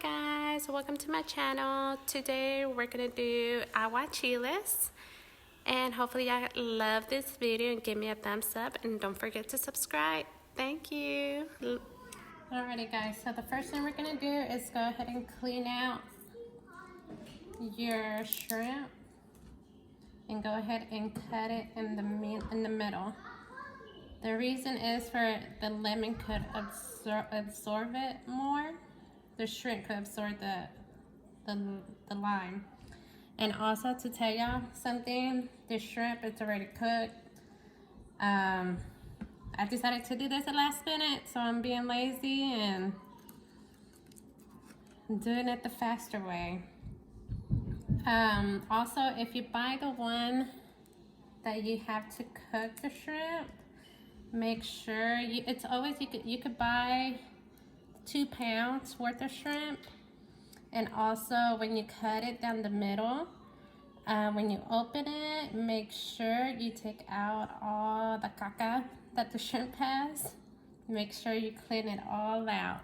guys, welcome to my channel. Today we're gonna do aguachiles, and hopefully y'all love this video and give me a thumbs up, and don't forget to subscribe. Thank you. Alrighty guys, so the first thing we're gonna do is go ahead and clean out your shrimp and go ahead and cut it in the middle. The reason is for the lemon could absorb it more. The shrimp could absorb the lime. And also to tell y'all something, the shrimp is already cooked. I decided to do this at last minute, so I'm being lazy and doing it the faster way. Also, if you buy the one that you have to cook the shrimp, make sure it's always you could buy 2 pounds worth of shrimp. And also when you cut it down the middle, when you open it, make sure you take out all the caca that the shrimp has. Make sure you clean it all out,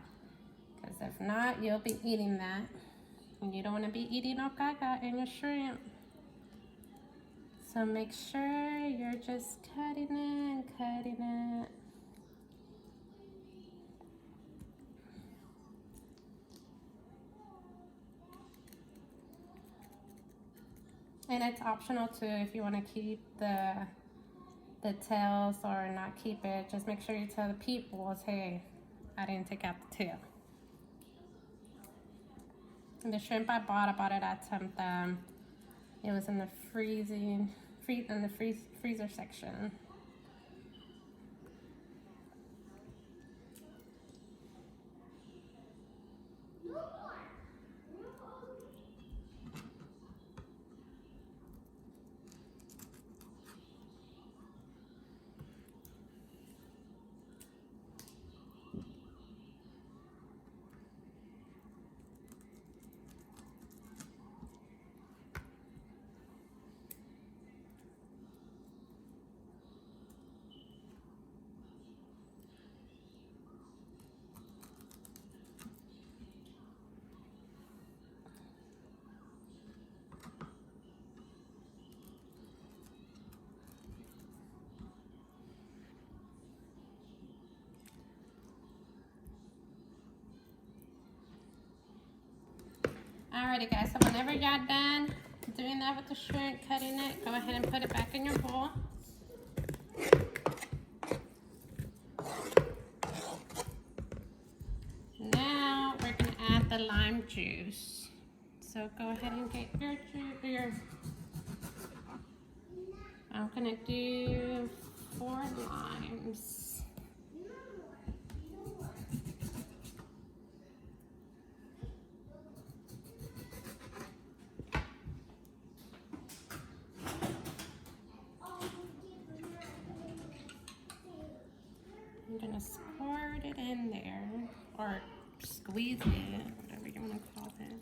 because if not, you'll be eating that, and you don't want to be eating no caca in your shrimp. So make sure you're just cutting it and cutting it. And it's optional too if you want to keep the tails or not keep it. Just make sure you tell the people, hey, I didn't take out the tail. And the shrimp I bought it at some it was in the freezer section. Alrighty guys, so whenever y'all done doing that with the shrimp, cutting it, go ahead and put it back in your bowl. Now we're gonna add the lime juice. So go ahead and get your juice. I'm gonna do 4 limes. I'm gonna squirt it in there, or squeeze it, whatever you want to call it.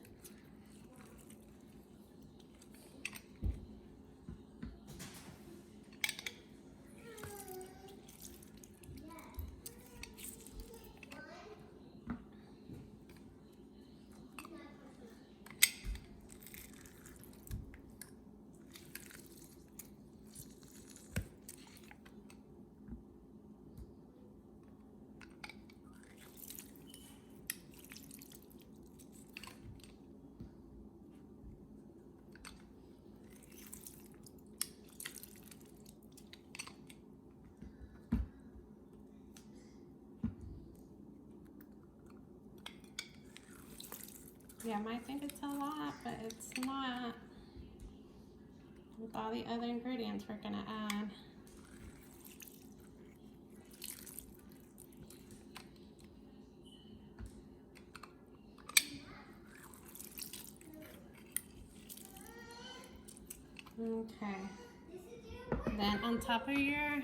Yeah, I might think it's a lot, but it's not. With all the other ingredients we're gonna add. Okay. Then on top of your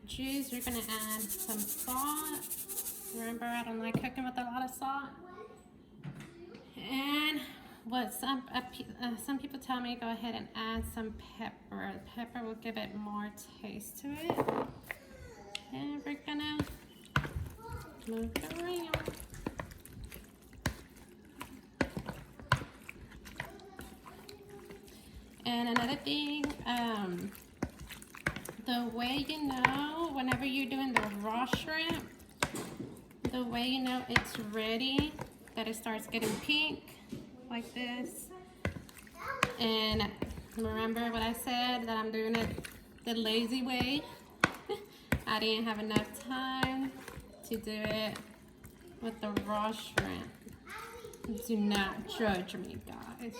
juice, you're gonna add some salt. Remember, I don't like cooking with a lot of salt. And what some people tell me, go ahead and add some pepper. Pepper will give it more taste to it. And we're gonna move it around. And another thing, the way you know whenever you're doing the raw shrimp, the way you know it's ready, that it starts getting pink like this. And remember what I said, that I'm doing it the lazy way. I didn't have enough time to do it with the raw shrimp. Do not judge me, guys.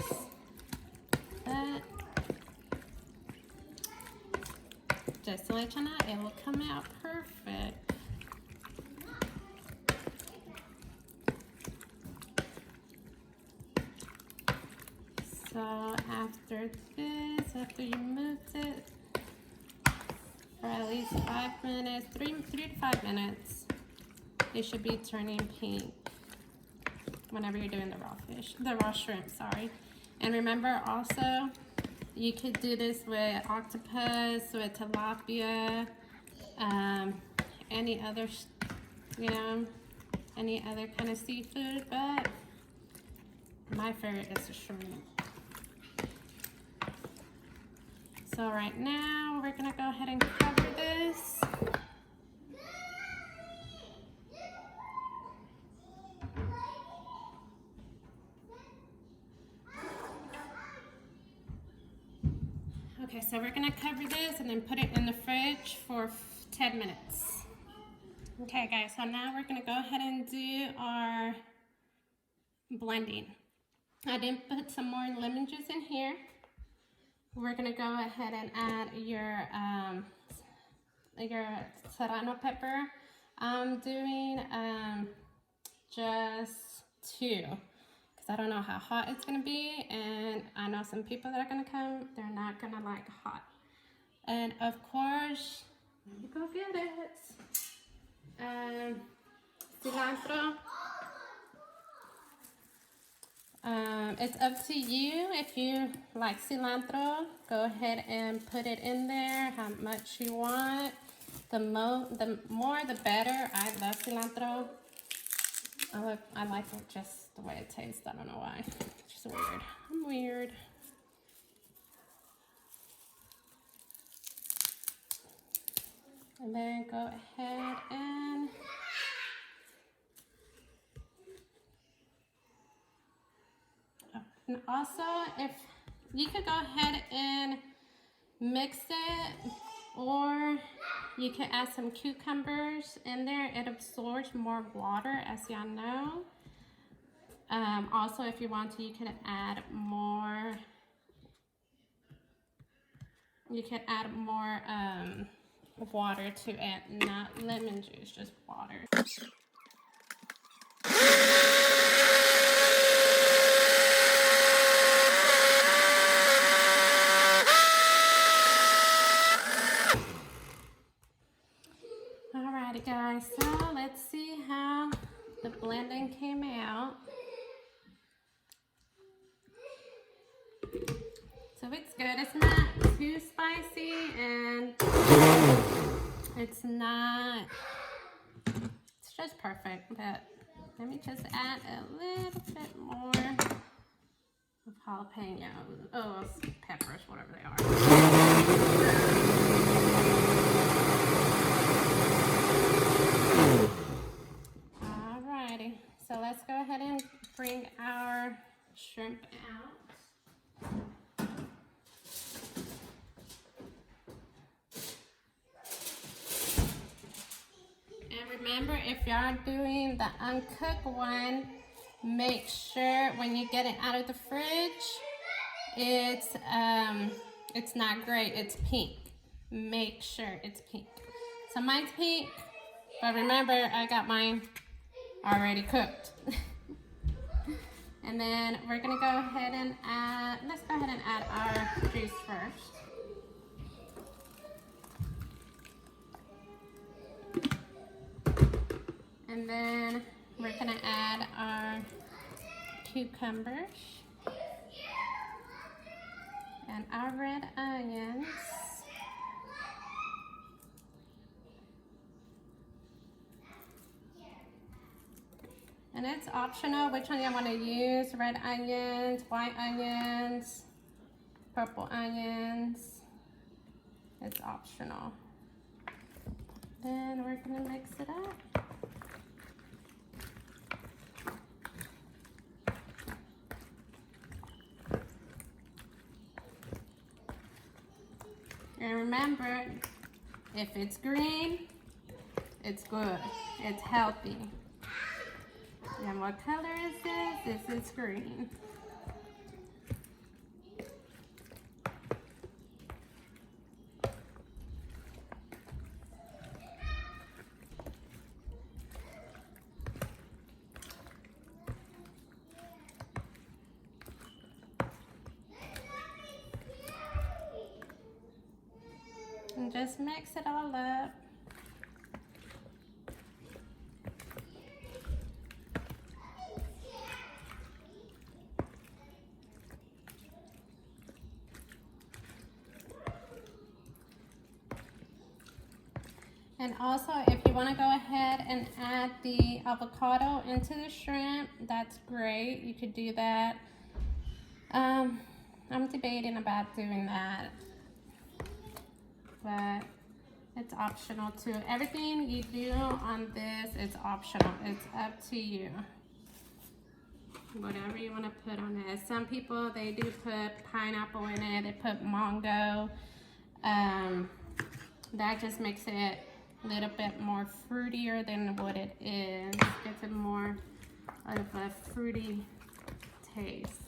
But just to let you know, it will come out perfect. So after this, after you moved it for at least 5 minutes, 3 to 5 minutes, it should be turning pink whenever you're doing the raw shrimp, sorry. And remember also, you could do this with octopus, with tilapia, any other, you know, any other kind of seafood, but my favorite is the shrimp. So right now, we're gonna go ahead and cover this. Okay, so we're gonna cover this and then put it in the fridge for 10 minutes. Okay guys, so now we're gonna go ahead and do our blending. I did put some more lemon juice in here. We're gonna go ahead and add your serrano pepper. I'm doing just 2. I don't know how hot it's gonna be, and I know some people that are gonna come, they're not gonna like hot. And of course, let me go get it. Cilantro. It's up to you if you like cilantro. Go ahead and put it in there how much you want. The more the better. I love cilantro. I like it just the way it tastes. I don't know why. It's just weird. I'm weird. And then go ahead and also, if you could go ahead and mix it, or you could add some cucumbers in there. It absorbs more water, as y'all know. Also, if you want to, you can add more. You can add more water to it, not lemon juice, just water. Alrighty guys, so let's see how the blending came out. So it's good. It's not too spicy, and it's just perfect. But let me just add a little bit more of jalapeno. Oh, peppers, whatever they are. Alrighty, so let's go ahead and bring our shrimp out. Remember, if y'all doing the uncooked one, make sure when you get it out of the fridge, it's not gray, it's pink. Make sure it's pink. So mine's pink, but remember, I got mine already cooked. And then we're gonna go ahead and let's go ahead and add our juice first. And then we're gonna add our cucumbers and our red onions. And it's optional which one you want to use, red onions, white onions. purple onions. It's optional. Then we're gonna mix it up. And remember, if it's green, it's good. It's healthy. And what color is this? This is green. And just mix it all up. And also, if you want to go ahead and add the avocado into the shrimp, that's great. You could do that. I'm debating about doing that, but it's optional too. Everything you do on this, it's optional. It's up to you. Whatever you want to put on it. Some people, they do put pineapple in it. They put mango. That just makes it a little bit more fruitier than what it is. It gets a more of a fruity taste.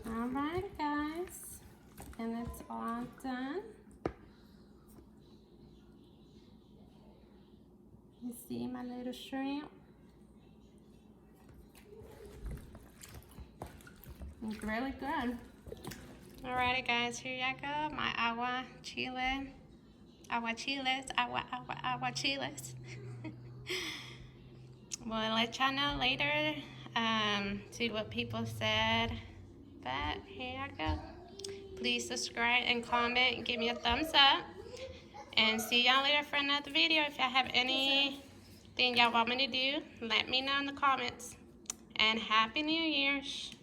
Alright guys, and it's all done. You see my little shrimp? It's really good. Alrighty guys, here you go, my aguachiles. We'll let y'all know later, see what people said. But here I go. Please subscribe and comment and give me a thumbs up. And see y'all later for another video. If y'all have anything y'all want me to do, let me know in the comments. And Happy New Year's.